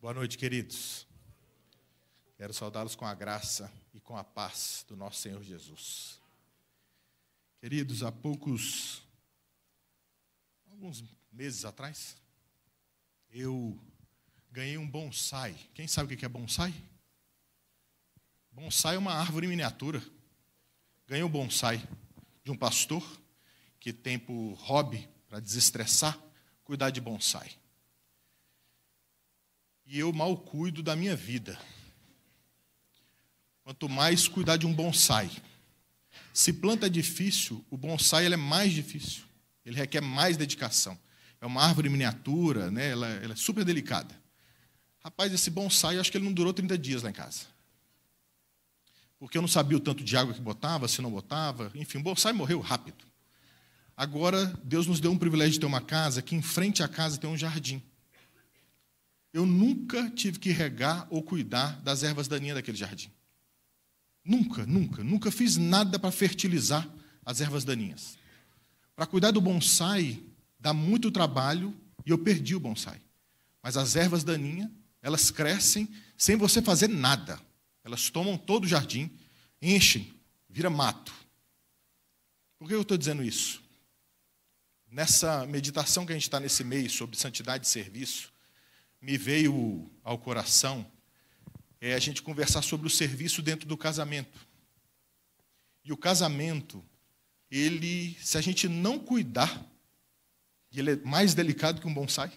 Boa noite, queridos. Quero saudá-los com a graça e com a paz do nosso Senhor Jesus. Queridos, há alguns meses atrás, eu ganhei um bonsai. Quem sabe o que é bonsai? Bonsai é uma árvore em miniatura. Ganhei um bonsai de um pastor que tem por hobby, para desestressar, cuidar de bonsai. E eu mal cuido da minha vida. Quanto mais cuidar de um bonsai. Se planta é difícil, o bonsai ele é mais difícil. Ele requer mais dedicação. É uma árvore em miniatura, né? Ela é super delicada. Rapaz, esse bonsai, eu acho que ele não durou 30 dias lá em casa. Porque eu não sabia o tanto de água que botava, se não botava. Enfim, o bonsai morreu rápido. Agora, Deus nos deu um privilégio de ter uma casa que em frente à casa tem um jardim. Eu nunca tive que regar ou cuidar das ervas daninhas daquele jardim. Nunca fiz nada para fertilizar as ervas daninhas. Para cuidar do bonsai, dá muito trabalho e eu perdi o bonsai. Mas as ervas daninhas, elas crescem sem você fazer nada. Elas tomam todo o jardim, enchem, vira mato. Por que eu estou dizendo isso? Nessa meditação que a gente está nesse mês sobre santidade e serviço, me veio ao coração a gente conversar sobre o serviço dentro do casamento. E o casamento, se a gente não cuidar, e ele é mais delicado que um bonsai,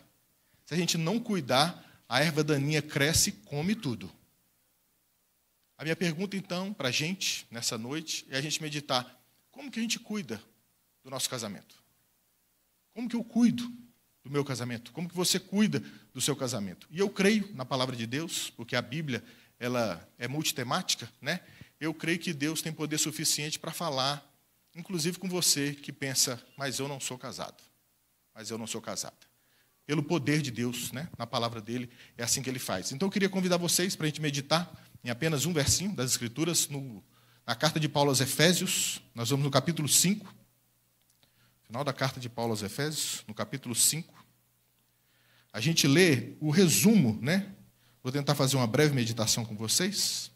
se a gente não cuidar, a erva daninha cresce e come tudo. A minha pergunta, então, para a gente, nessa noite, é a gente meditar, como que a gente cuida do nosso casamento? Como que eu cuido do meu casamento? Como que você cuida do seu casamento? E eu creio na palavra de Deus, porque a Bíblia ela é multitemática, né? Eu creio que Deus tem poder suficiente para falar, inclusive com você que pensa, mas eu não sou casado, mas eu não sou casada. Pelo poder de Deus, né? Na palavra dele, é assim que ele faz. Então eu queria convidar vocês para a gente meditar em apenas um versinho das Escrituras, na carta de Paulo aos Efésios. Nós vamos no capítulo 5. Final da carta de Paulo aos Efésios, no capítulo 5. A gente lê o resumo, né? Vou tentar fazer uma breve meditação com vocês.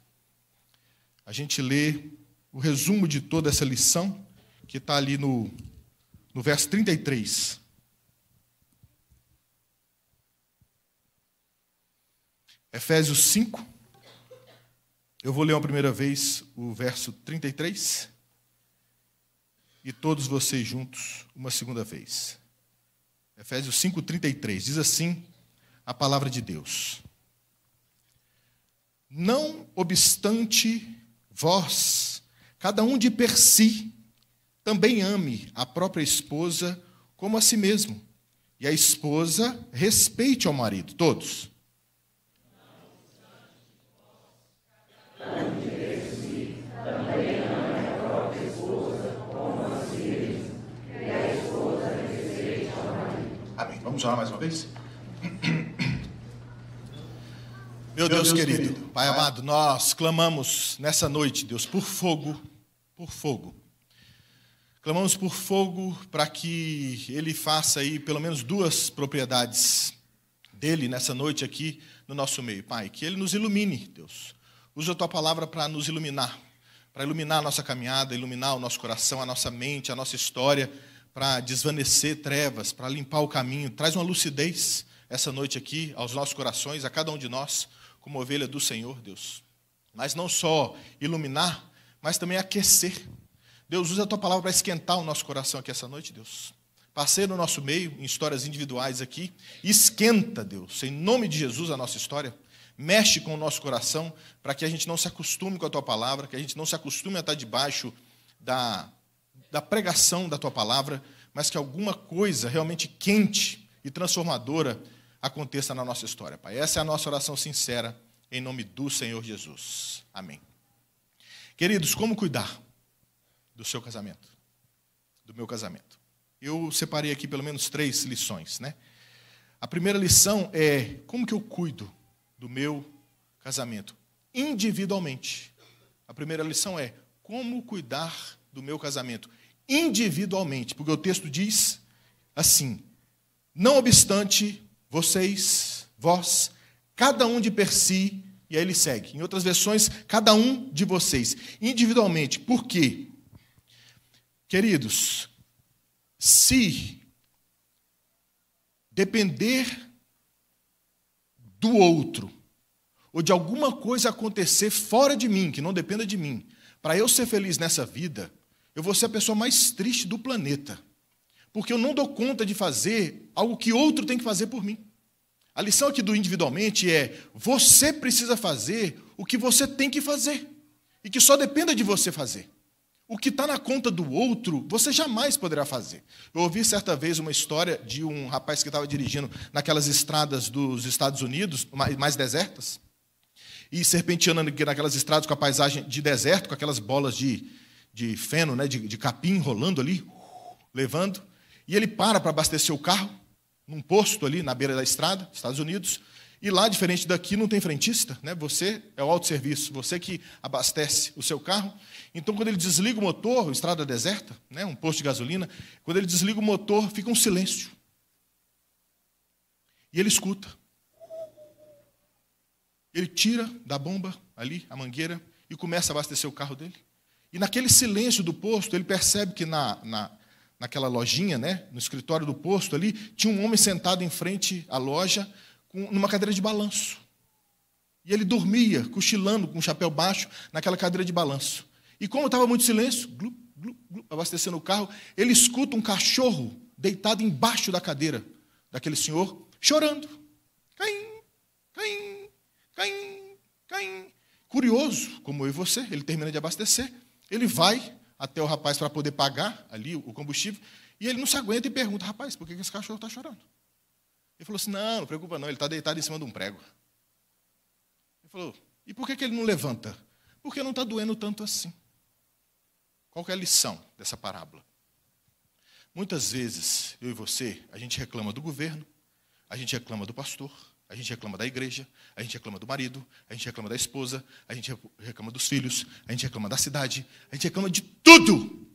A gente lê o resumo de toda essa lição, que está ali no verso 33. Efésios 5. Eu vou ler uma primeira vez o verso 33. E todos vocês juntos, uma segunda vez. Efésios 5:33, diz assim a palavra de Deus. Não obstante vós, cada um de per si, também ame a própria esposa como a si mesmo, e a esposa respeite ao marido, todos. Amém. Vamos orar mais uma vez? Meu Deus querido, Pai amado, nós clamamos nessa noite, Deus, por fogo, por fogo. Clamamos por fogo para que Ele faça aí pelo menos 2 propriedades dele nessa noite aqui no nosso meio, Pai. Que Ele nos ilumine, Deus. Usa a Tua palavra para nos iluminar, para iluminar a nossa caminhada, iluminar o nosso coração, a nossa mente, a nossa história, para desvanecer trevas, para limpar o caminho. Traz uma lucidez essa noite aqui aos nossos corações, a cada um de nós, como ovelha do Senhor, Deus. Mas não só iluminar, mas também aquecer. Deus, usa a Tua palavra para esquentar o nosso coração aqui essa noite, Deus. Passei no nosso meio, em histórias individuais aqui. Esquenta, Deus, em nome de Jesus, a nossa história. Mexe com o nosso coração, para que a gente não se acostume com a Tua palavra, que a gente não se acostume a estar debaixo da pregação da Tua palavra, mas que alguma coisa realmente quente e transformadora aconteça na nossa história, Pai. Essa é a nossa oração sincera, em nome do Senhor Jesus. Amém. Queridos, como cuidar do seu casamento? Do meu casamento? Eu separei aqui pelo menos 3 lições, né? A primeira lição é como que eu cuido do meu casamento? Individualmente. A primeira lição é como cuidar do meu casamento individualmente, porque o texto diz assim: não obstante vós, cada um de per si, e aí ele segue. Em outras versões, cada um de vocês, individualmente. Por quê? Queridos, se depender do outro, ou de alguma coisa acontecer fora de mim, que não dependa de mim, para eu ser feliz nessa vida, eu vou ser a pessoa mais triste do planeta. Porque eu não dou conta de fazer algo que outro tem que fazer por mim. A lição aqui do individualmente é: você precisa fazer o que você tem que fazer, e que só dependa de você fazer. O que está na conta do outro, você jamais poderá fazer. Eu ouvi certa vez uma história de um rapaz que estava dirigindo naquelas estradas dos Estados Unidos, mais desertas, e serpenteando naquelas estradas com a paisagem de deserto, com aquelas bolas de feno, né, de capim rolando ali, levando, e ele para abastecer o carro, num posto ali na beira da estrada, Estados Unidos, e lá, diferente daqui, não tem frentista, né? Você é o autosserviço, você que abastece o seu carro. Então, quando ele desliga o motor, estrada deserta, né? Um posto de gasolina, quando ele desliga o motor, fica um silêncio. E ele escuta. Ele tira da bomba ali, a mangueira, e começa a abastecer o carro dele. E naquele silêncio do posto, ele percebe que naquela lojinha, né? No escritório do posto ali, tinha um homem sentado em frente à loja, numa cadeira de balanço. E ele dormia, cochilando, com o chapéu baixo, naquela cadeira de balanço. E como estava muito silêncio, glu, glu, glu, abastecendo o carro, ele escuta um cachorro deitado embaixo da cadeira daquele senhor, chorando. Caim, Caim, Caim, Caim. Curioso, como eu e você, ele termina de abastecer, ele vai até o rapaz para poder pagar ali o combustível, e ele não se aguenta e pergunta: rapaz, por que esse cachorro está chorando? Ele falou assim: não preocupa não, ele está deitado em cima de um prego. Ele falou: e por que ele não levanta? Porque não está doendo tanto assim. Qual que é a lição dessa parábola? Muitas vezes, eu e você, a gente reclama do governo, a gente reclama do pastor, a gente reclama da igreja, a gente reclama do marido, a gente reclama da esposa, a gente reclama dos filhos, a gente reclama da cidade, a gente reclama de tudo.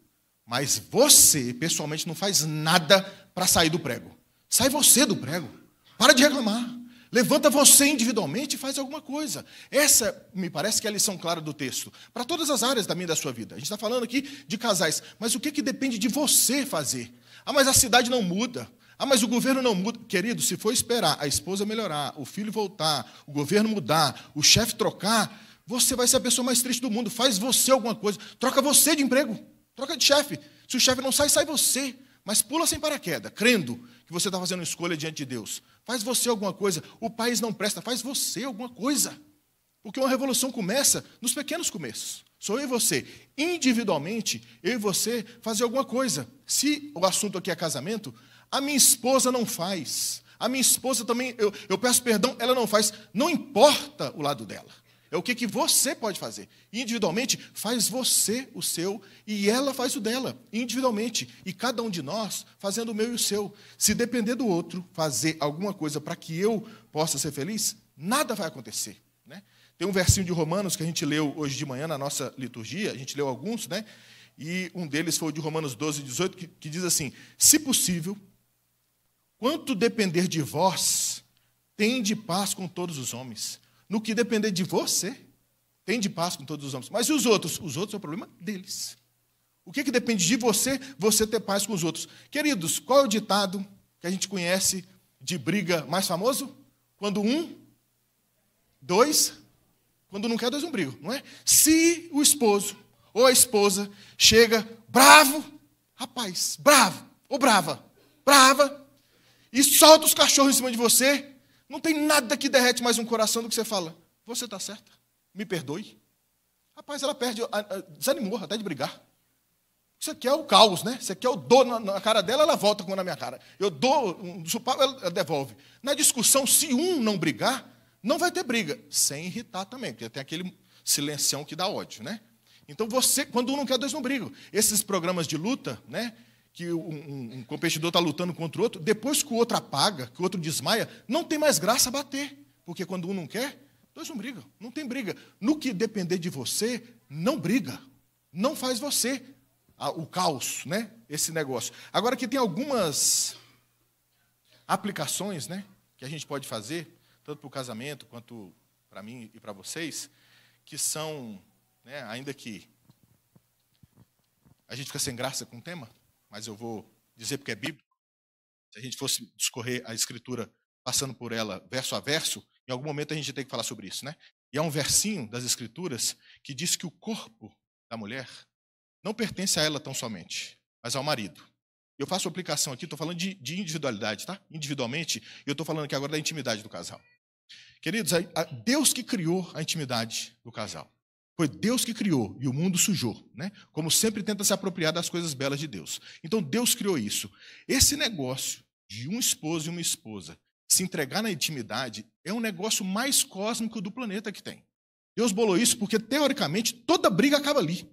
Mas você, pessoalmente, não faz nada para sair do prego. Sai você do prego. Para de reclamar. Levanta você individualmente e faz alguma coisa. Essa, me parece que é a lição clara do texto. Para todas as áreas da minha e da sua vida. A gente está falando aqui de casais. Mas o que depende de você fazer? Ah, mas a cidade não muda. Ah, mas o governo não muda. Querido, se for esperar a esposa melhorar, o filho voltar, o governo mudar, o chefe trocar, você vai ser a pessoa mais triste do mundo. Faz você alguma coisa. Troca você de emprego. Troca de chefe. Se o chefe não sai, sai você. Mas pula sem paraquedas, crendo que você está fazendo uma escolha diante de Deus. Faz você alguma coisa. O país não presta, faz você alguma coisa. Porque uma revolução começa nos pequenos começos. Sou eu e você. Individualmente, eu e você fazer alguma coisa. Se o assunto aqui é casamento, a minha esposa não faz. A minha esposa também, eu peço perdão, ela não faz. Não importa o lado dela. É o que você pode fazer. Individualmente, faz você o seu e ela faz o dela, individualmente. E cada um de nós fazendo o meu e o seu. Se depender do outro fazer alguma coisa para que eu possa ser feliz, nada vai acontecer. Né? Tem um versinho de Romanos que a gente leu hoje de manhã na nossa liturgia, a gente leu alguns, né? E um deles foi o de Romanos 12, 18, que diz assim: se possível, quanto depender de vós, tende paz com todos os homens. No que depender de você, tem de paz com todos os homens. Mas e os outros? Os outros é o problema deles. O que depende de você, você ter paz com os outros? Queridos, qual é o ditado que a gente conhece de briga mais famoso? Quando quando não quer, dois não brigam, não é? Se o esposo ou a esposa chega bravo, rapaz, bravo, ou brava, e solta os cachorros em cima de você, não tem nada que derrete mais um coração do que você fala: você está certa, me perdoe. Rapaz, ela desanimou até de brigar. Isso aqui é o caos, né? Isso aqui eu dou na cara dela, ela volta com na minha cara. Eu dou um supapo, ela devolve. Na discussão, se um não brigar, não vai ter briga. Sem irritar também, porque tem aquele silencião que dá ódio, né? Então, quando um não quer, dois não brigam. Esses programas de luta, né? Que um competidor está lutando contra o outro, depois que o outro apaga, que o outro desmaia, não tem mais graça bater. Porque quando um não quer, dois não brigam. Não tem briga. No que depender de você, não briga. Não faz você o caos, né? Esse negócio. Agora, que tem algumas aplicações, né? Que a gente pode fazer tanto para o casamento quanto para mim e para vocês, que são, né, ainda que a gente fica sem graça com o tema, mas eu vou dizer porque é bíblico. Se a gente fosse discorrer a Escritura passando por ela verso a verso, em algum momento a gente tem que falar sobre isso, né? E há um versinho das Escrituras que diz que o corpo da mulher não pertence a ela tão somente, mas ao marido. Eu faço aplicação aqui, estou falando de individualidade, tá? Individualmente, e eu estou falando aqui agora da intimidade do casal. Queridos, Deus que criou a intimidade do casal. Foi Deus que criou e o mundo sujou, né? Como sempre tenta se apropriar das coisas belas de Deus. Então Deus criou isso. Esse negócio de um esposo e uma esposa se entregar na intimidade é um negócio mais cósmico do planeta que tem. Deus bolou isso porque, teoricamente, toda briga acaba ali.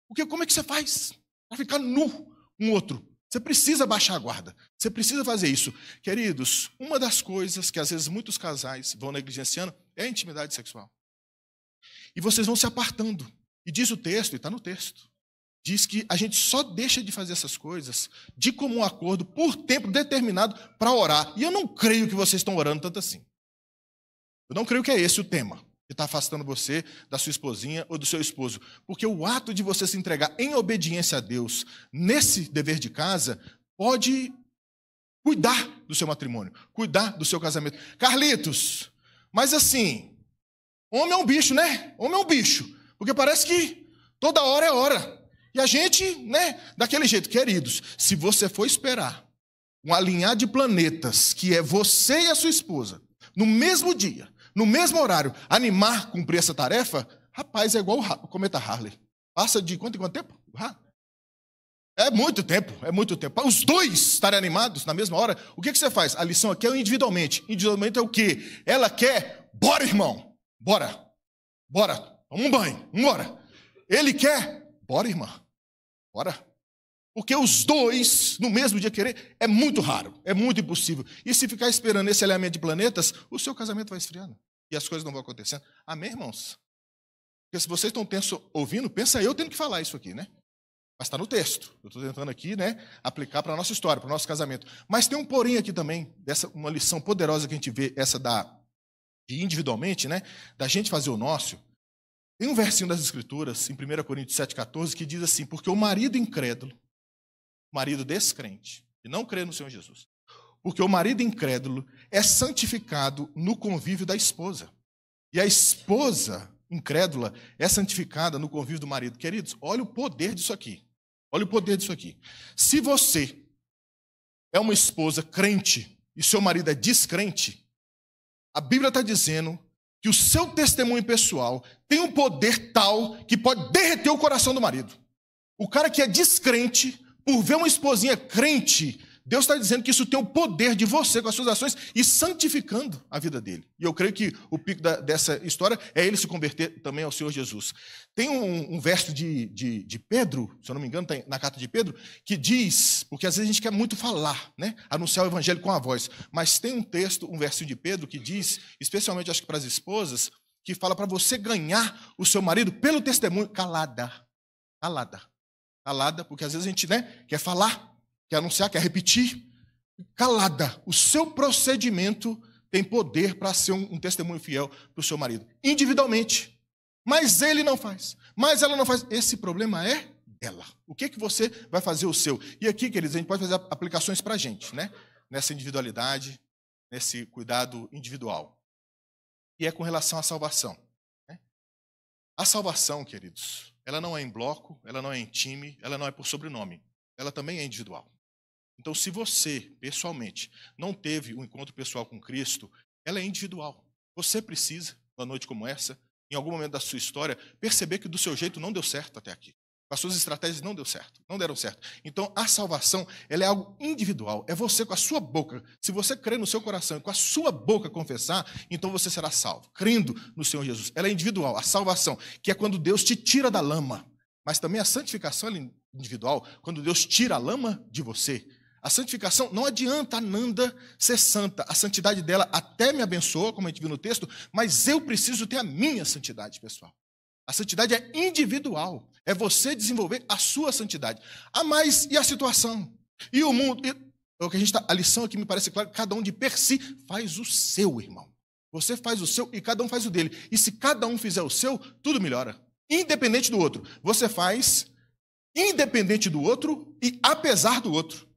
Porque como é que você faz para ficar nu um outro? Você precisa baixar a guarda. Você precisa fazer isso. Queridos, uma das coisas que às vezes muitos casais vão negligenciando é a intimidade sexual. E vocês vão se apartando. E diz o texto, e está no texto, diz que a gente só deixa de fazer essas coisas de comum acordo por tempo determinado para orar. E eu não creio que vocês estão orando tanto assim. Eu não creio que é esse o tema que está afastando você da sua esposinha ou do seu esposo. Porque o ato de você se entregar em obediência a Deus nesse dever de casa pode cuidar do seu matrimônio, cuidar do seu casamento. Carlitos, mas assim, homem é um bicho, né? Homem é um bicho. Porque parece que toda hora é hora. E a gente, né, daquele jeito. Queridos, se você for esperar um alinhar de planetas, que é você e a sua esposa, no mesmo dia, no mesmo horário, animar, cumprir essa tarefa, rapaz, é igual o cometa Harley. Passa de quanto em quanto tempo? É muito tempo, é muito tempo. Para os dois estarem animados na mesma hora, o que você faz? A lição aqui é individualmente. Individualmente é o quê? Ela quer, bora, irmão. Bora, toma um banho, vambora. Ele quer, bora, irmã, bora. Porque os dois, no mesmo dia querer, é muito raro, é muito impossível. E se ficar esperando esse alinhamento de planetas, o seu casamento vai esfriando. E as coisas não vão acontecendo. Amém, irmãos? Porque se vocês estão tenso ouvindo, pensa eu tendo que falar isso aqui, né? Mas está no texto. Eu estou tentando aqui, né, aplicar para a nossa história, para o nosso casamento. Mas tem um porém aqui também, uma lição poderosa que a gente vê, essa de individualmente, né, da gente fazer o nosso. Tem um versinho das Escrituras, em 1 Coríntios 7,14, que diz assim, porque o marido incrédulo, o marido descrente, e não crê no Senhor Jesus, porque o marido incrédulo é santificado no convívio da esposa. E a esposa incrédula é santificada no convívio do marido. Queridos, olha o poder disso aqui. Olha o poder disso aqui. Se você é uma esposa crente e seu marido é descrente, a Bíblia está dizendo que o seu testemunho pessoal tem um poder tal que pode derreter o coração do marido. O cara que é descrente, por ver uma esposinha crente, Deus está dizendo que isso tem o poder de você, com as suas ações, e santificando a vida dele. E eu creio que o pico dessa história é ele se converter também ao Senhor Jesus. Tem um verso de Pedro, se eu não me engano, tá na carta de Pedro, que diz, porque às vezes a gente quer muito falar, né, anunciar o evangelho com a voz, mas tem um texto, um versinho de Pedro, que diz, especialmente acho que para as esposas, que fala para você ganhar o seu marido pelo testemunho calada, porque às vezes a gente, né, quer falar, quer anunciar, quer repetir, calada. O seu procedimento tem poder para ser um testemunho fiel para o seu marido, individualmente. Mas ele não faz, mas ela não faz. Esse problema é dela. O que você vai fazer o seu? E aqui, queridos, a gente pode fazer aplicações para a gente, né? Nessa individualidade, nesse cuidado individual. E é com relação à salvação. Né? A salvação, queridos, ela não é em bloco, ela não é em time, ela não é por sobrenome. Ela também é individual. Então, se você, pessoalmente, não teve um encontro pessoal com Cristo, ela é individual. Você precisa, numa noite como essa, em algum momento da sua história, perceber que do seu jeito não deu certo até aqui. Com as suas estratégias não deu certo, não deram certo. Então, a salvação, ela é algo individual. É você com a sua boca. Se você crer no seu coração e com a sua boca confessar, então você será salvo, crendo no Senhor Jesus. Ela é individual. A salvação, que é quando Deus te tira da lama. Mas também a santificação é individual, quando Deus tira a lama de você. A santificação, não adianta a Nanda ser santa. A santidade dela até me abençoa, como a gente viu no texto, mas eu preciso ter a minha santidade, pessoal. A santidade é individual. É você desenvolver a sua santidade. Mas e a situação? E o mundo? A lição aqui me parece clara, cada um de per si faz o seu, irmão. Você faz o seu e cada um faz o dele. E se cada um fizer o seu, tudo melhora. Independente do outro. Você faz independente do outro e apesar do outro.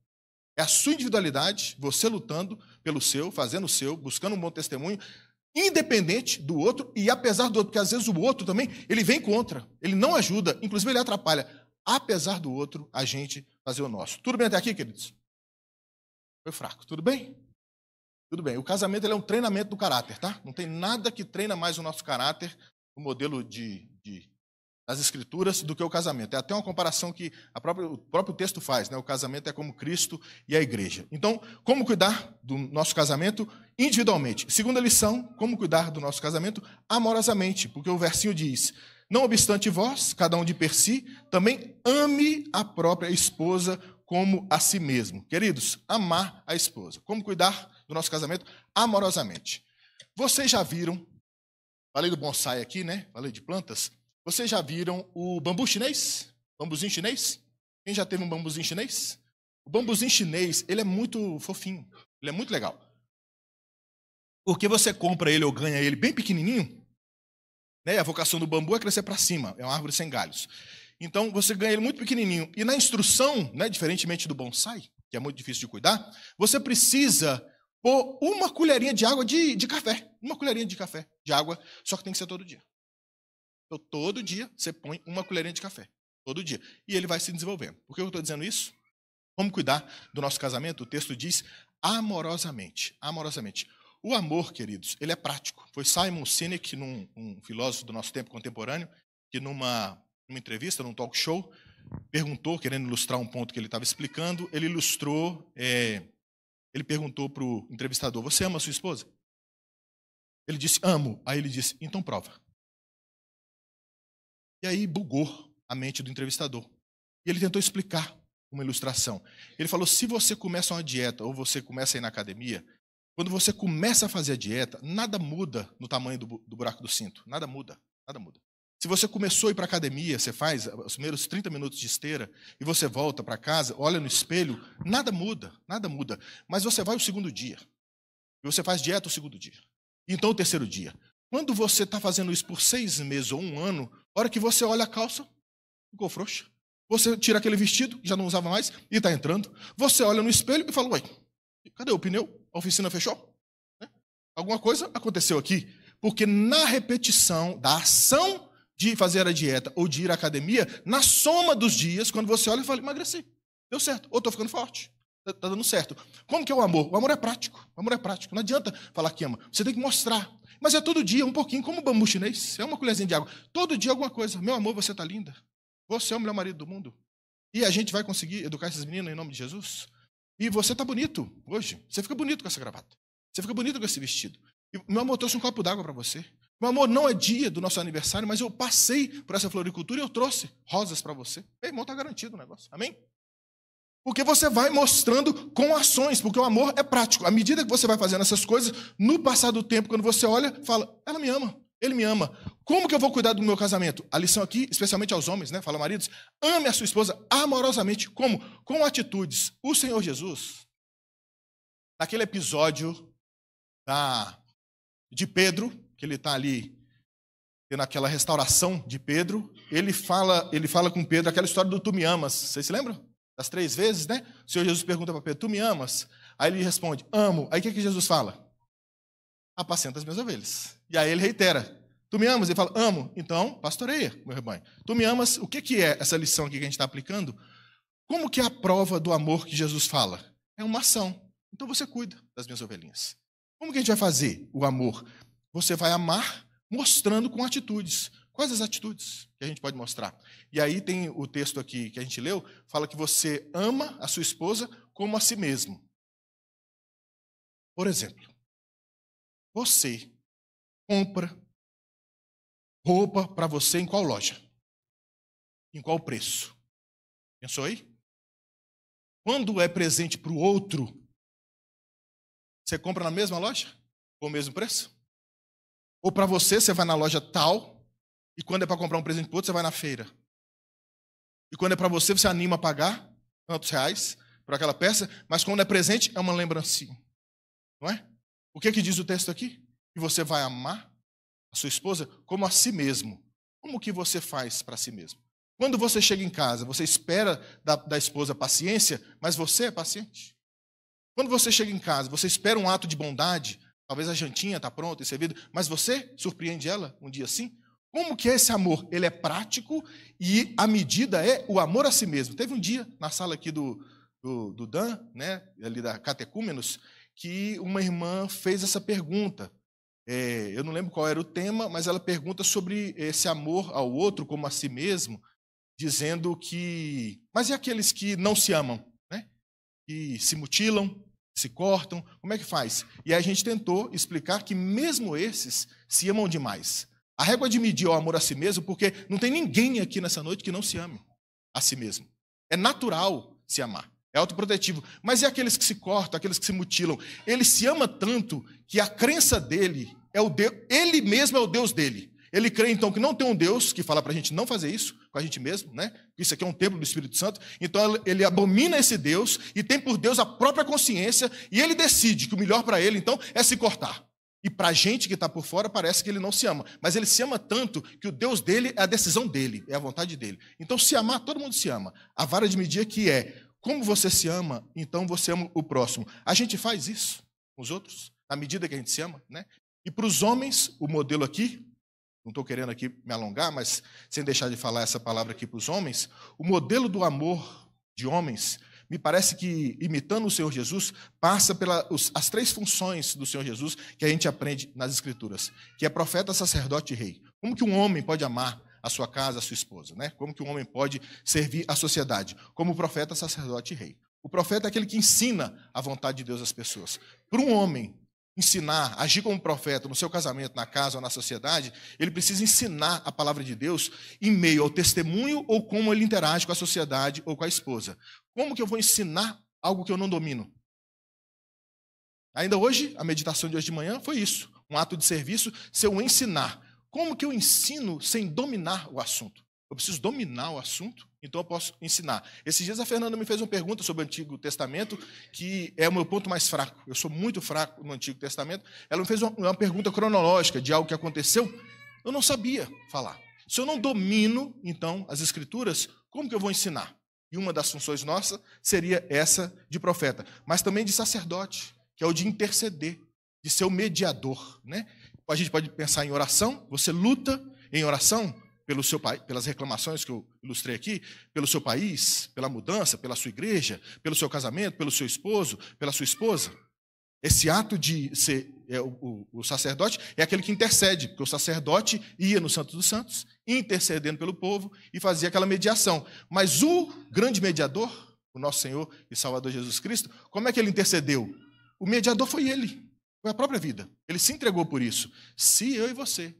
É a sua individualidade, você lutando pelo seu, fazendo o seu, buscando um bom testemunho, independente do outro e apesar do outro, porque às vezes o outro também, ele vem contra, ele não ajuda, inclusive ele atrapalha. Apesar do outro, a gente fazer o nosso. Tudo bem até aqui, queridos? Foi fraco, tudo bem? Tudo bem. O casamento ele é um treinamento do caráter, tá? Não tem nada que treina mais o nosso caráter, o modelo das Escrituras, do que o casamento. É até uma comparação que o próprio texto faz, né? O casamento é como Cristo e a igreja. Então, como cuidar do nosso casamento individualmente? Segunda lição, como cuidar do nosso casamento amorosamente, porque o versinho diz: não obstante vós, cada um de per si, também ame a própria esposa como a si mesmo. Queridos, amar a esposa. Como cuidar do nosso casamento amorosamente. Vocês já viram, falei do bonsai aqui, né? Falei de plantas. Vocês já viram o bambu chinês? Bambuzinho chinês? Quem já teve um bambuzinho chinês? O bambuzinho chinês, ele é muito fofinho. Ele é muito legal. Porque você compra ele ou ganha ele bem pequenininho, né? A vocação do bambu é crescer para cima. É uma árvore sem galhos. Então, você ganha ele muito pequenininho. E na instrução, né, diferentemente do bonsai, que é muito difícil de cuidar, você precisa pôr uma colherinha de água de café. Uma colherinha de café, de água, só que tem que ser todo dia. Então, todo dia você põe uma colherinha de café. Todo dia. E ele vai se desenvolvendo. Por que eu estou dizendo isso? Como cuidar do nosso casamento? O texto diz amorosamente. Amorosamente. O amor, queridos, ele é prático. Foi Simon Sinek, um filósofo do nosso tempo contemporâneo, que numa entrevista, num talk show, perguntou, querendo ilustrar um ponto que ele estava explicando, ele ilustrou, ele perguntou para o entrevistador: você ama a sua esposa? Ele disse: amo. Aí ele disse: então prova. E aí bugou a mente do entrevistador. E ele tentou explicar uma ilustração. Ele falou: se você começa uma dieta ou você começa a ir na academia, quando você começa a fazer a dieta, nada muda no tamanho do buraco do cinto. Nada muda, nada muda. Se você começou a ir para a academia, você faz os primeiros 30 minutos de esteira e você volta para casa, olha no espelho, nada muda, nada muda. Mas você vai o segundo dia. E você faz dieta o segundo dia. Então o terceiro dia. Quando você está fazendo isso por 6 meses ou 1 ano, a hora que você olha a calça, ficou frouxa. Você tira aquele vestido, que já não usava mais, e está entrando. Você olha no espelho e fala: ué, cadê o pneu? A oficina fechou? Alguma coisa aconteceu aqui. Porque na repetição da ação de fazer a dieta ou de ir à academia, na soma dos dias, quando você olha e fala: emagreci, deu certo, ou estou ficando forte, está dando certo. Como que é o amor? O amor é prático, o amor é prático. Não adianta falar que ama, você tem que mostrar. Mas é todo dia, um pouquinho, como o bambu chinês, é uma colherzinha de água. Todo dia alguma coisa. Meu amor, você está linda. Você é o melhor marido do mundo. E a gente vai conseguir educar essas meninas em nome de Jesus. E você está bonito hoje. Você fica bonito com essa gravata. Você fica bonito com esse vestido. E, meu amor, eu trouxe um copo d'água para você. Meu amor, não é dia do nosso aniversário, mas eu passei por essa floricultura e eu trouxe rosas para você. Meu irmão, está garantido o negócio. Amém? Porque você vai mostrando com ações, porque o amor é prático. À medida que você vai fazendo essas coisas, no passar do tempo, quando você olha, fala: ela me ama, ele me ama. Como que eu vou cuidar do meu casamento? A lição aqui, especialmente aos homens, né? Fala, maridos, ame a sua esposa amorosamente. Como? Com atitudes. O Senhor Jesus, naquele episódio de Pedro, que ele está ali tendo aquela restauração de Pedro, ele fala com Pedro aquela história do tu me amas. Vocês se lembram? Das 3 vezes, né? O Senhor Jesus pergunta para Pedro: tu me amas? Aí ele responde: amo. Aí o que Jesus fala? Apacenta as minhas ovelhas. E aí ele reitera: tu me amas? Ele fala: amo. Então, pastoreia meu rebanho. Tu me amas? O que é essa lição aqui que a gente está aplicando? Como que é a prova do amor que Jesus fala? É uma ação. Então você cuida das minhas ovelhinhas. Como que a gente vai fazer o amor? Você vai amar mostrando com atitudes. Quais as atitudes que a gente pode mostrar? E aí tem o texto aqui que a gente leu, fala que você ama a sua esposa como a si mesmo. Por exemplo, você compra roupa para você em qual loja? Em qual preço? Pensou aí? Quando é presente para o outro, você compra na mesma loja? Com o mesmo preço? Ou para você, você vai na loja tal, e quando é para comprar um presente para o outro, você vai na feira. E quando é para você, você anima a pagar tantos reais por aquela peça, mas quando é presente, é uma lembrancinha. Não é? O que diz o texto aqui? que você vai amar a sua esposa como a si mesmo. Como que você faz para si mesmo? Quando você chega em casa, você espera da esposa paciência, mas você é paciente? Quando você chega em casa, você espera um ato de bondade, talvez a jantinha está pronta e servida, mas você surpreende ela um dia assim? Como que é esse amor? Ele é prático e a medida é o amor a si mesmo. Teve um dia na sala aqui do Dan, né, ali da Catecúmenos, que uma irmã fez essa pergunta. Eu não lembro qual era o tema, mas ela pergunta sobre esse amor ao outro como a si mesmo, dizendo que... Mas e aqueles que não se amam, né? Que se mutilam, se cortam, como é que faz? E aí a gente tentou explicar que mesmo esses se amam demais. A régua de medir é o amor a si mesmo, porque não tem ninguém aqui nessa noite que não se ame a si mesmo. É natural se amar, é autoprotetivo. Mas e aqueles que se cortam, aqueles que se mutilam? Ele se ama tanto que a crença dele é o Deus, ele mesmo é o Deus dele. Ele crê, então, que não tem um Deus que fala para a gente não fazer isso com a gente mesmo, né? Isso aqui é um templo do Espírito Santo. Então, ele abomina esse Deus e tem por Deus a própria consciência e ele decide que o melhor para ele, então, é se cortar. E para a gente que está por fora, parece que ele não se ama. Mas ele se ama tanto que o Deus dele é a decisão dele, é a vontade dele. Então, se amar, todo mundo se ama. A vara de medir aqui é, como você se ama, então você ama o próximo. A gente faz isso com os outros, na medida que a gente se ama, né? E para os homens, o modelo aqui... Não estou querendo aqui me alongar, mas sem deixar de falar essa palavra aqui para os homens, o modelo do amor de homens, me parece que, imitando o Senhor Jesus, passa pelas 3 funções do Senhor Jesus que a gente aprende nas Escrituras, que é profeta, sacerdote e rei. Como que um homem pode amar a sua casa, a sua esposa, né? Como que um homem pode servir a sociedade? Como profeta, sacerdote e rei. O profeta é aquele que ensina a vontade de Deus às pessoas. Para um homem ensinar, agir como profeta no seu casamento, na casa ou na sociedade, ele precisa ensinar a palavra de Deus em meio ao testemunho ou como ele interage com a sociedade ou com a esposa. Como que eu vou ensinar algo que eu não domino? Ainda hoje, a meditação de hoje de manhã foi isso, um ato de serviço, se eu ensinar. Como que eu ensino sem dominar o assunto? Eu preciso dominar o assunto, então eu posso ensinar. Esses dias a Fernanda me fez uma pergunta sobre o Antigo Testamento, que é o meu ponto mais fraco. Eu sou muito fraco no Antigo Testamento. Ela me fez uma pergunta cronológica de algo que aconteceu. Eu não sabia falar. Se eu não domino, então, as Escrituras, como que eu vou ensinar? E uma das funções nossas seria essa de profeta, mas também de sacerdote, que é o de interceder, de ser o mediador, né? A gente pode pensar em oração, você luta em oração, pelas reclamações que eu ilustrei aqui, pelo seu país, pela mudança, pela sua igreja, pelo seu casamento, pelo seu esposo, pela sua esposa. Esse ato de ser o sacerdote é aquele que intercede, porque o sacerdote ia no Santo dos Santos, intercedendo pelo povo e fazia aquela mediação. Mas o grande mediador, o nosso Senhor e Salvador Jesus Cristo, como é que ele intercedeu? O mediador foi ele, foi a própria vida. Ele se entregou por isso. Se eu e você,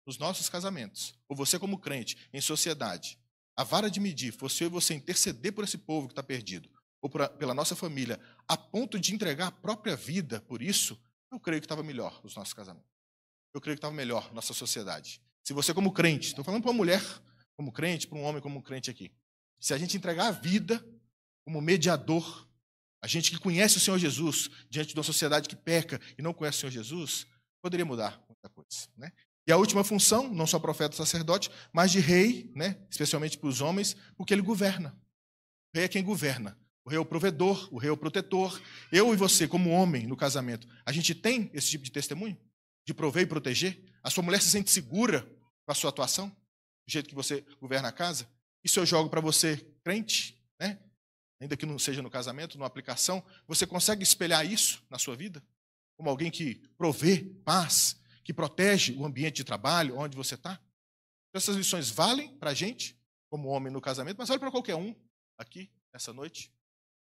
nos nossos casamentos, ou você como crente, em sociedade, a vara de medir fosse eu e você interceder por esse povo que está perdido, ou pela nossa família, a ponto de entregar a própria vida por isso, eu creio que estava melhor os nossos casamentos. Eu creio que estava melhor nossa sociedade. Se você como crente, estou falando para uma mulher como crente, para um homem como crente aqui, se a gente entregar a vida como mediador, a gente que conhece o Senhor Jesus, diante de uma sociedade que peca e não conhece o Senhor Jesus, poderia mudar muita coisa, né? E a última função, não só profeta e sacerdote, mas de rei, né, especialmente para os homens, porque ele governa. O rei é quem governa. O rei é o provedor, o rei é o protetor. Eu e você, como homem no casamento, a gente tem esse tipo de testemunho? De prover e proteger? A sua mulher se sente segura com a sua atuação? Do jeito que você governa a casa? Isso eu jogo para você, crente, né? Ainda que não seja no casamento, numa aplicação, você consegue espelhar isso na sua vida? Como alguém que provê paz, que protege o ambiente de trabalho, onde você está? Essas lições valem para a gente, como homem no casamento, mas vale para qualquer um aqui, nessa noite.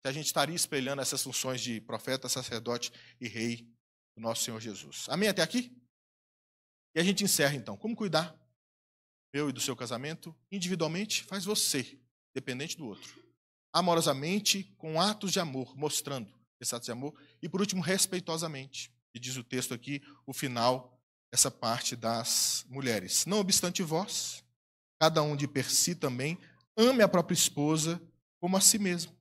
Se a gente estaria espelhando essas funções de profeta, sacerdote e rei do nosso Senhor Jesus. Amém até aqui? E a gente encerra então. Como cuidar meu e do seu casamento? Individualmente, faz você, dependente do outro. Amorosamente, com atos de amor, mostrando esse ato de amor. E por último, respeitosamente. E diz o texto aqui, o final, essa parte das mulheres. Não obstante vós, cada um de per si também, ame a própria esposa como a si mesmo.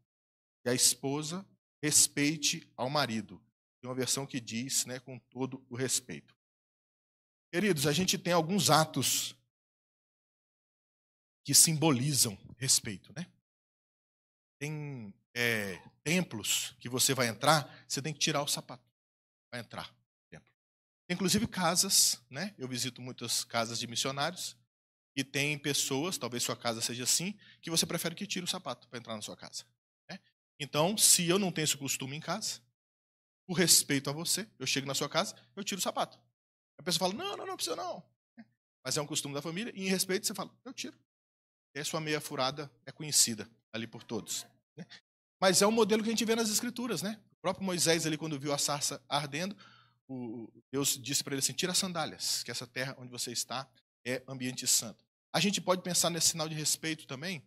E a esposa respeite ao marido. Tem uma versão que diz, né, com todo o respeito. Queridos, a gente tem alguns atos que simbolizam respeito, né? Tem templos que você vai entrar, você tem que tirar o sapato para entrar no templo. Tem, inclusive, casas, né? Eu visito muitas casas de missionários e tem pessoas, talvez sua casa seja assim, que você prefere que tire o sapato para entrar na sua casa, né? Então, se eu não tenho esse costume em casa, por respeito a você, eu chego na sua casa, eu tiro o sapato. A pessoa fala, não precisa não. Mas é um costume da família, e em respeito você fala, eu tiro. E a sua meia furada é conhecida ali por todos, né? Mas é um modelo que a gente vê nas Escrituras, né? O próprio Moisés, ali, quando viu a sarça ardendo, Deus disse para ele assim, tira as sandálias, que essa terra onde você está é ambiente santo. A gente pode pensar nesse sinal de respeito também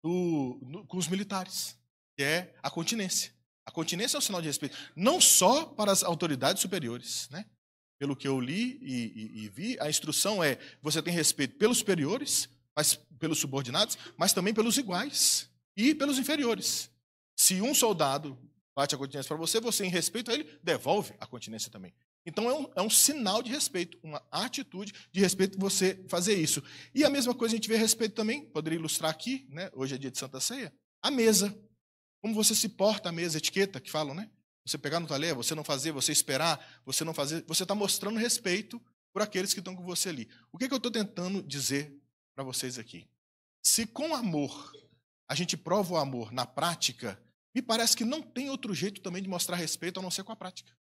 com os militares, que é a continência. A continência é um sinal de respeito, não só para as autoridades superiores, né? Pelo que eu li e vi, a instrução é, você tem respeito pelos superiores, mas pelos subordinados, mas também pelos iguais e pelos inferiores. Se um soldado bate a continência para você, você, em respeito a ele, devolve a continência também. Então, é um sinal de respeito, uma atitude de respeito você fazer isso. E a mesma coisa a gente vê a respeito também, poderia ilustrar aqui, né? Hoje é dia de Santa Ceia, a mesa. Como você se porta à mesa, etiqueta que falam, né? Você pegar no talher, você não fazer, você esperar, você não fazer, você está mostrando respeito por aqueles que estão com você ali. O que eu estou tentando dizer para vocês aqui? Se com amor a gente prova o amor na prática, me parece que não tem outro jeito também de mostrar respeito a não ser com a prática.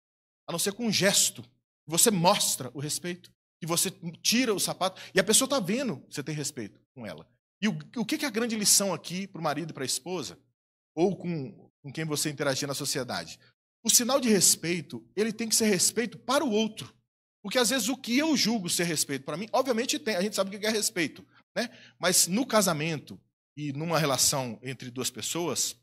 A não ser com um gesto. Você mostra o respeito, e você tira o sapato, e a pessoa está vendo que você tem respeito com ela. E o que é a grande lição aqui para o marido e para a esposa, ou com quem você interagir na sociedade? O sinal de respeito, ele tem que ser respeito para o outro. Porque às vezes o que eu julgo ser respeito para mim, obviamente tem, a gente sabe o que é respeito, né? Mas no casamento e numa relação entre duas pessoas,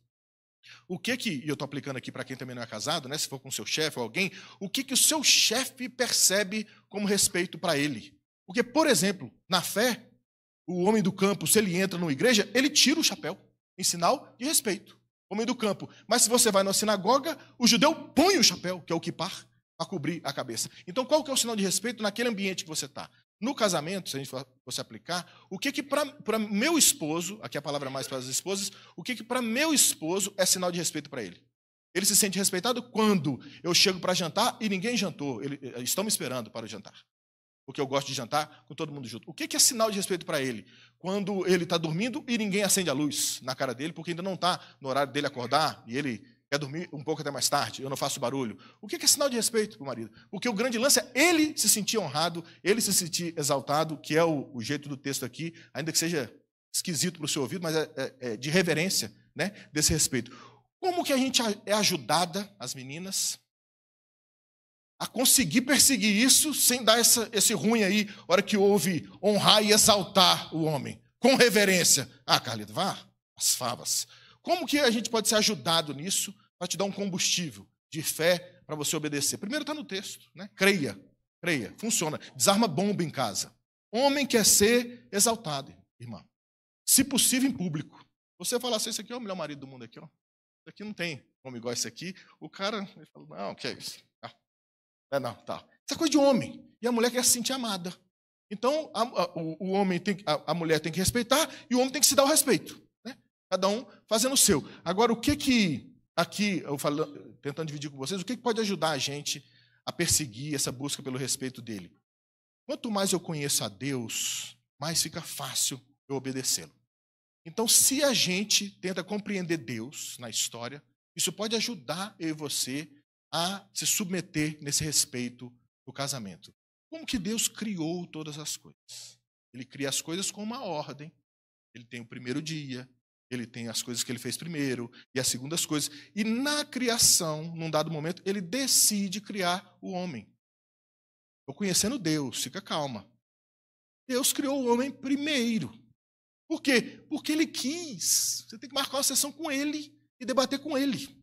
e eu estou aplicando aqui para quem também não é casado, né? Se for com seu chefe ou alguém, o que o seu chefe percebe como respeito para ele? Porque, por exemplo, na fé, o homem do campo, se ele entra numa igreja, ele tira o chapéu, em sinal de respeito. Homem do campo. Mas se você vai na sinagoga, o judeu põe o chapéu, que é o kippar, para cobrir a cabeça. Então, qual que é o sinal de respeito naquele ambiente que você está? No casamento, se a gente fosse aplicar, o que para meu esposo, aqui a palavra mais para as esposas, o que para meu esposo é sinal de respeito para ele? Ele se sente respeitado quando eu chego para jantar e ninguém jantou. Estão me esperando para o jantar. Porque eu gosto de jantar com todo mundo junto. O que é sinal de respeito para ele? Quando ele está dormindo e ninguém acende a luz na cara dele, porque ainda não está no horário dele acordar e ele quer dormir um pouco até mais tarde, eu não faço barulho. O que é sinal de respeito para o marido? Porque o grande lance é ele se sentir honrado, ele se sentir exaltado, que é o jeito do texto aqui, ainda que seja esquisito para o seu ouvido, mas é de reverência, né, desse respeito. Como que a gente é ajudada, as meninas, a conseguir perseguir isso sem dar esse ruim aí, hora que houve honrar e exaltar o homem, com reverência? Carlito, vá, as favas. Como que a gente pode ser ajudado nisso para te dar um combustível de fé para você obedecer? Primeiro está no texto, né? Creia, funciona. Desarma bomba em casa. Homem quer ser exaltado, irmão. Se possível, em público. Você fala assim, esse aqui é o melhor marido do mundo aqui, ó. Isso aqui não tem homem igual esse aqui. O cara, ele fala, não, o que é isso? Não, tá. Isso é coisa de homem. E a mulher quer se sentir amada. Então, o homem a mulher tem que respeitar e o homem tem que se dar o respeito, né? Cada um fazendo o seu. Agora, o que aqui, eu falo, tentando dividir com vocês, o que pode ajudar a gente a perseguir essa busca pelo respeito dele? Quanto mais eu conheço a Deus, mais fica fácil eu obedecê-lo. Então, se a gente tenta compreender Deus na história, isso pode ajudar eu e você a se submeter nesse respeito do casamento. Como que Deus criou todas as coisas? Ele cria as coisas com uma ordem. Ele tem o primeiro dia, ele tem as coisas que ele fez primeiro e as segundas coisas. E na criação, num dado momento, ele decide criar o homem. Estou conhecendo Deus, fica calma. Deus criou o homem primeiro. Por quê? Porque ele quis. Você tem que marcar uma sessão com ele e debater com ele.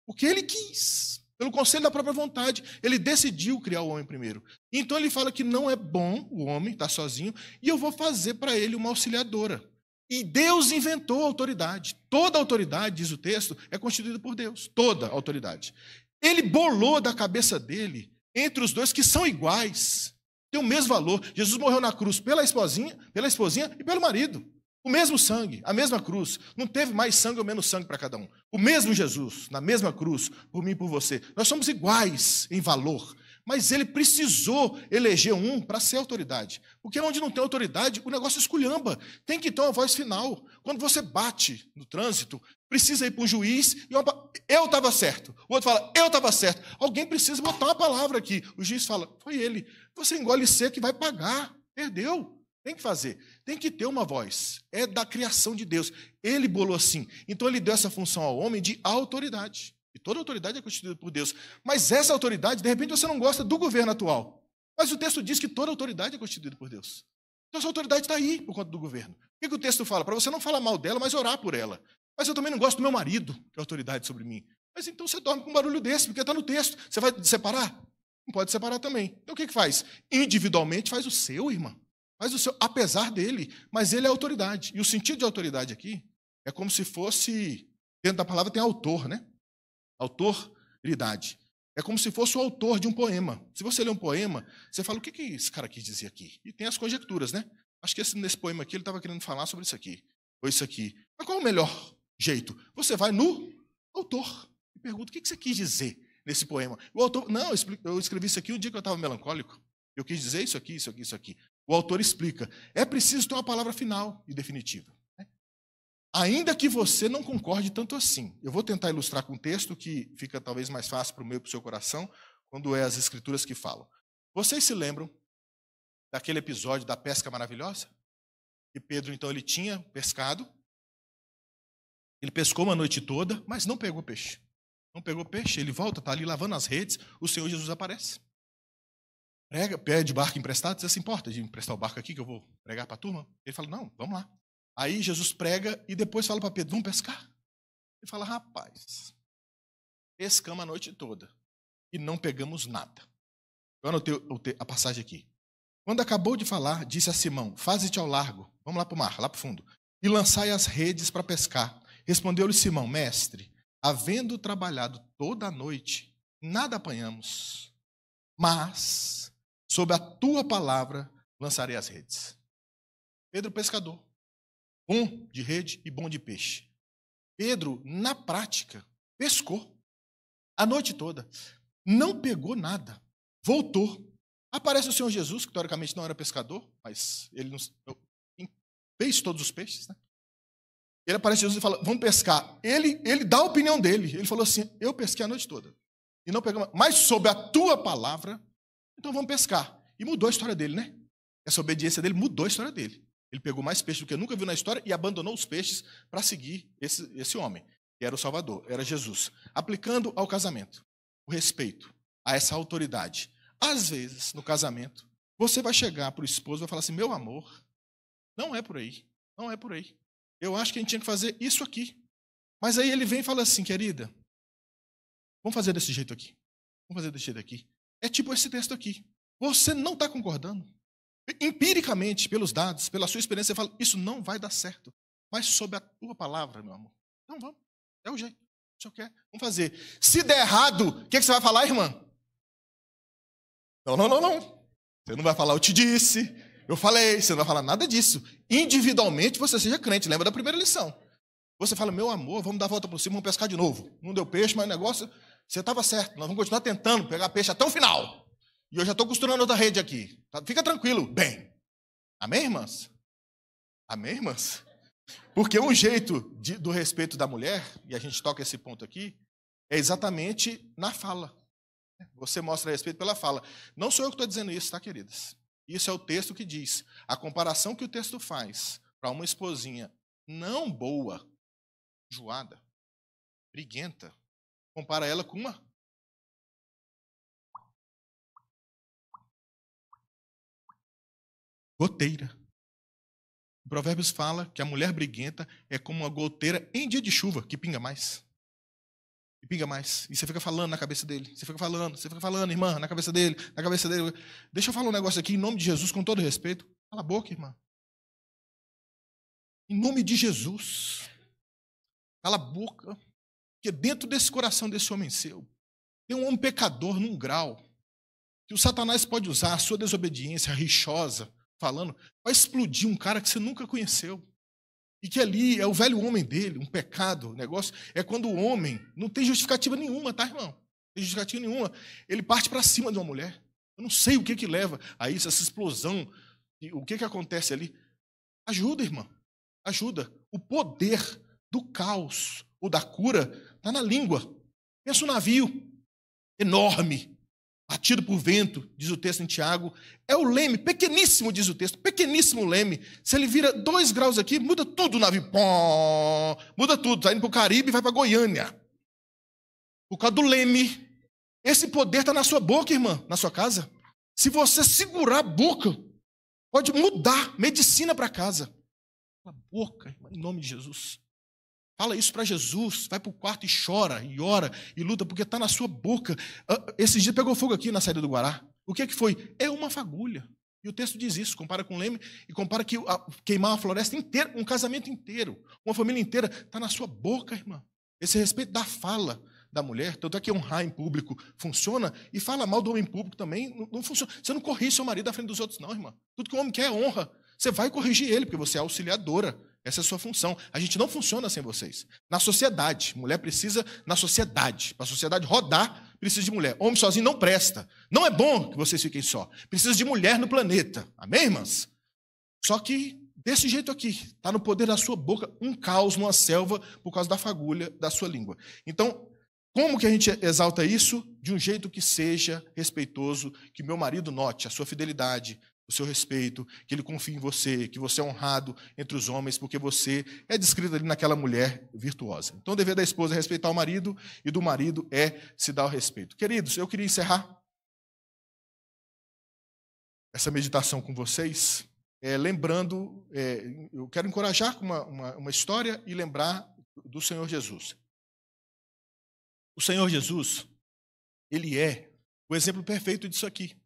Porque ele quis. Pelo conselho da própria vontade, ele decidiu criar o homem primeiro. Então ele fala que não é bom o homem estar sozinho e eu vou fazer para ele uma auxiliadora. E Deus inventou a autoridade. Toda autoridade, diz o texto, é constituída por Deus. Toda autoridade. Ele bolou da cabeça dele, entre os dois que são iguais, tem o mesmo valor. Jesus morreu na cruz pela esposinha e pelo marido. O mesmo sangue, a mesma cruz. Não teve mais sangue ou menos sangue para cada um. O mesmo Jesus, na mesma cruz, por mim e por você. Nós somos iguais em valor. Mas ele precisou eleger um para ser autoridade. Porque onde não tem autoridade, o negócio esculhamba. Tem que ter uma voz final. Quando você bate no trânsito, precisa ir para um juiz e eu estava certo. O outro fala, eu estava certo. Alguém precisa botar uma palavra aqui. O juiz fala, foi ele. Você engole seco e vai pagar. Perdeu. Tem que fazer. Tem que ter uma voz. É da criação de Deus. Ele bolou assim. Então ele deu essa função ao homem de autoridade. E toda autoridade é constituída por Deus. Mas essa autoridade, de repente, você não gosta do governo atual. Mas o texto diz que toda autoridade é constituída por Deus. Então essa autoridade está aí por conta do governo. O que o texto fala? Para você não falar mal dela, mas orar por ela. Mas eu também não gosto do meu marido, que é autoridade sobre mim. Mas então você dorme com um barulho desse, porque está no texto. Você vai separar? Não pode separar também. Então o que faz? Individualmente faz o seu, irmão. Faz o seu, apesar dele. Mas ele é autoridade. E o sentido de autoridade aqui é como se fosse, dentro da palavra tem autor, né? Autoridade. É como se fosse o autor de um poema. Se você lê um poema, você fala, o que esse cara quis dizer aqui? E tem as conjecturas, né? Acho que nesse poema aqui ele estava querendo falar sobre isso aqui. Ou isso aqui. Mas qual é o melhor jeito? Você vai no autor e pergunta, o que você quis dizer nesse poema? O autor, não, eu escrevi isso aqui um dia que eu estava melancólico. Eu quis dizer isso aqui, isso aqui, isso aqui. O autor explica. É preciso ter uma palavra final e definitiva. Ainda que você não concorde tanto assim. Eu vou tentar ilustrar com um texto que fica talvez mais fácil para o meu e para o seu coração, quando é as escrituras que falam. Vocês se lembram daquele episódio da pesca maravilhosa? Que Pedro, então, ele tinha pescado, ele pescou uma noite toda, mas não pegou peixe. Não pegou peixe, ele volta, está ali lavando as redes, o Senhor Jesus aparece. Pede barco emprestado, você se importa de emprestar o barco aqui que eu vou pregar para a turma? Ele fala, não, vamos lá. Aí Jesus prega e depois fala para Pedro, vamos pescar? Ele fala, rapaz, pescamos a noite toda e não pegamos nada. Eu anotei a passagem aqui. Quando acabou de falar, disse a Simão, faze-te ao largo, vamos lá para o mar, lá para o fundo, e lançai as redes para pescar. Respondeu-lhe Simão, mestre, havendo trabalhado toda a noite, nada apanhamos, mas sob a tua palavra lançarei as redes. Pedro, pescador. Bom de rede e bom de peixe. Pedro, na prática, pescou a noite toda. Não pegou nada. Voltou. Aparece o Senhor Jesus, que teoricamente não era pescador, mas ele fez todos os peixes, né? Ele aparece Jesus e fala, vamos pescar. Ele dá a opinião dele. Ele falou assim, eu pesquei a noite toda. E não pegamos, mas sob a tua palavra, então vamos pescar. E mudou a história dele, né? Essa obediência dele mudou a história dele. Ele pegou mais peixe do que nunca viu na história e abandonou os peixes para seguir esse homem, que era o Salvador, era Jesus. Aplicando ao casamento o respeito a essa autoridade. Às vezes, no casamento, você vai chegar para o esposo e vai falar assim, meu amor, não é por aí, não é por aí. Eu acho que a gente tinha que fazer isso aqui. Mas aí ele vem e fala assim, querida, vamos fazer desse jeito aqui. Vamos fazer desse jeito aqui. É tipo esse texto aqui. Você não está concordando. Empiricamente, pelos dados, pela sua experiência, você fala, isso não vai dar certo. Mas sob a tua palavra, meu amor. Então vamos. É o jeito. O senhor quer. Vamos fazer. Se der errado, o que você vai falar, irmã? Não. Você não vai falar, eu te disse, eu falei, você não vai falar nada disso. Individualmente, você seja crente. Lembra da primeira lição. Você fala, meu amor, vamos dar a volta por cima, vamos pescar de novo. Não deu peixe, mas o negócio, você estava certo. Nós vamos continuar tentando pegar peixe até o final. E eu já estou costurando outra rede aqui. Fica tranquilo. Bem. Amém, irmãs? Amém, irmãs? Porque um jeito do respeito da mulher, e a gente toca esse ponto aqui, é exatamente na fala. Você mostra respeito pela fala. Não sou eu que estou dizendo isso, tá, queridas? Isso é o texto que diz. A comparação que o texto faz para uma esposinha não boa, enjoada, briguenta, compara ela com uma goteira. O Provérbios fala que a mulher briguenta é como uma goteira em dia de chuva, que pinga mais. E pinga mais. E você fica falando na cabeça dele. Você fica falando, irmã, na cabeça dele, na cabeça dele. Deixa eu falar um negócio aqui, em nome de Jesus, com todo respeito. Cala a boca, irmã. Em nome de Jesus. Cala a boca. Porque dentro desse coração desse homem seu, tem um homem pecador num grau que o Satanás pode usar a sua desobediência rixosa, falando, para explodir um cara que você nunca conheceu. E que ali é o velho homem dele, um pecado, o negócio. É quando o homem não tem justificativa nenhuma, tá, irmão? Não tem justificativa nenhuma. Ele parte para cima de uma mulher. Eu não sei o que leva a isso, essa explosão. E o que acontece ali? Ajuda, irmão. Ajuda. O poder do caos ou da cura está na língua. Pensa um navio enorme, batido por vento, diz o texto em Tiago. É o leme, pequeníssimo, diz o texto, pequeníssimo leme. Se ele vira 2 graus aqui, muda tudo o navio. Pô, muda tudo, está indo para o Caribe e vai para Goiânia. Por causa do leme. Esse poder está na sua boca, irmã, na sua casa. Se você segurar a boca, pode mudar medicina para casa. A boca, irmã, em nome de Jesus. Fala isso para Jesus, vai para o quarto e chora, e ora, e luta, porque está na sua boca. Esses dias pegou fogo aqui na saída do Guará. O que foi? É uma fagulha. E o texto diz isso, compara com o leme, e compara que queimar uma floresta inteira, um casamento inteiro, uma família inteira, está na sua boca, irmã. Esse respeito da fala da mulher, tanto é que honrar em público funciona, e fala mal do homem em público também, não funciona. Você não corrige seu marido à frente dos outros, não, irmã. Tudo que o homem quer é honra. Você vai corrigir ele, porque você é auxiliadora. Essa é a sua função. A gente não funciona sem vocês. Na sociedade, mulher precisa na sociedade. Para a sociedade rodar, precisa de mulher. Homem sozinho não presta. Não é bom que vocês fiquem só. Precisa de mulher no planeta. Amém, irmãs? Só que, desse jeito aqui, está no poder da sua boca um caos numa selva por causa da fagulha da sua língua. Então, como que a gente exalta isso? De um jeito que seja respeitoso, que meu marido note a sua fidelidade, o seu respeito, que ele confie em você, que você é honrado entre os homens, porque você é descrito ali naquela mulher virtuosa. Então, o dever da esposa é respeitar o marido, e do marido é se dar o respeito. Queridos, eu queria encerrar essa meditação com vocês, lembrando, eu quero encorajar com uma história e lembrar do Senhor Jesus. O Senhor Jesus, ele é o exemplo perfeito disso aqui.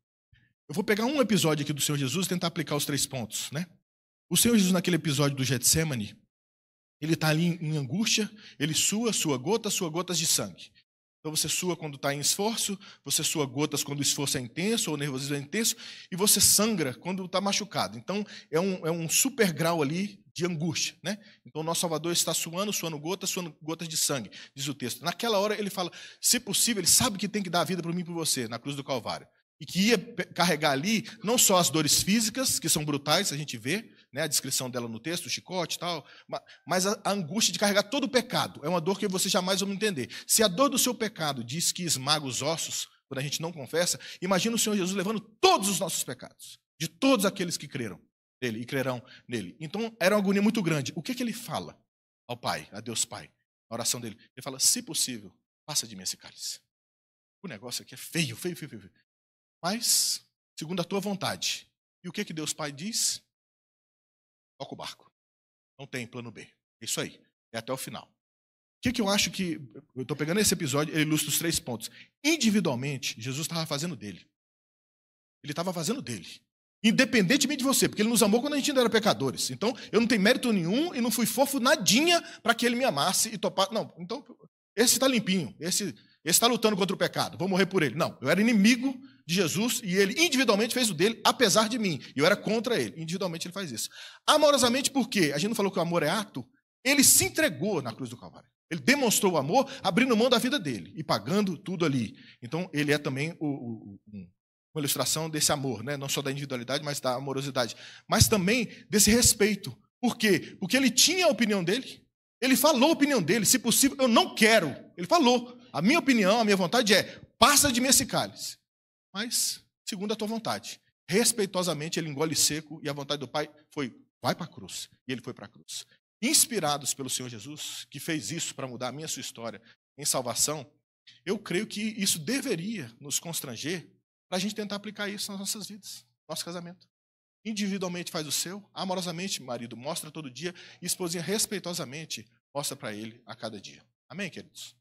Eu vou pegar um episódio aqui do Senhor Jesus e tentar aplicar os 3 pontos, né? O Senhor Jesus, naquele episódio do Getsemane, ele está ali em angústia, ele sua gotas de sangue. Então você sua quando está em esforço, você sua gotas quando o esforço é intenso ou o nervosismo é intenso, e você sangra quando está machucado. Então é um super grau ali de angústia, né? Então o nosso Salvador está suando gotas de sangue, diz o texto. Naquela hora ele fala, se possível, ele sabe que tem que dar a vida para mim e para você, na cruz do Calvário. E que ia carregar ali não só as dores físicas, que são brutais, a gente vê, né, a descrição dela no texto, o chicote e tal, mas a angústia de carregar todo o pecado. É uma dor que você jamais vai entender. Se a dor do seu pecado diz que esmaga os ossos, quando a gente não confessa, imagina o Senhor Jesus levando todos os nossos pecados, de todos aqueles que creram nele e crerão nele. Então, era uma agonia muito grande. O que ele fala ao Pai, a Deus Pai, na oração dele? Ele fala, se possível, passa de mim esse cálice. O negócio aqui é feio, feio, feio, feio. Mas, segundo a tua vontade. E o que Deus Pai diz? Toca o barco. Não tem plano B. É isso aí. É até o final. O que eu acho que... Eu estou pegando esse episódio, ele ilustra os 3 pontos. Individualmente, Jesus estava fazendo dele. Ele estava fazendo dele. Independentemente de você, porque ele nos amou quando a gente ainda era pecadores. Então, eu não tenho mérito nenhum e não fui fofo nadinha para que ele me amasse e topasse. Não, então, esse está limpinho. Esse está lutando contra o pecado. Vou morrer por ele. Não, eu era inimigo de Jesus e ele individualmente fez o dele, apesar de mim. E eu era contra ele. Individualmente ele faz isso. Amorosamente, por quê? A gente não falou que o amor é ato. Ele se entregou na cruz do Calvário. Ele demonstrou o amor, abrindo mão da vida dele e pagando tudo ali. Então, ele é também uma ilustração desse amor, né? Não só da individualidade, mas da amorosidade. Mas também desse respeito. Por quê? Porque ele tinha a opinião dele. Ele falou a opinião dele. Se possível, eu não quero. Ele falou. A minha opinião, a minha vontade é, passa de mim esse cálice. Mas, segundo a tua vontade. Respeitosamente, ele engole seco e a vontade do Pai foi, vai para a cruz. E ele foi para a cruz. Inspirados pelo Senhor Jesus, que fez isso para mudar a minha e a sua história em salvação, eu creio que isso deveria nos constranger para a gente tentar aplicar isso nas nossas vidas, nosso casamento. Individualmente faz o seu, amorosamente, marido, mostra todo dia, e esposinha respeitosamente mostra para ele a cada dia. Amém, queridos?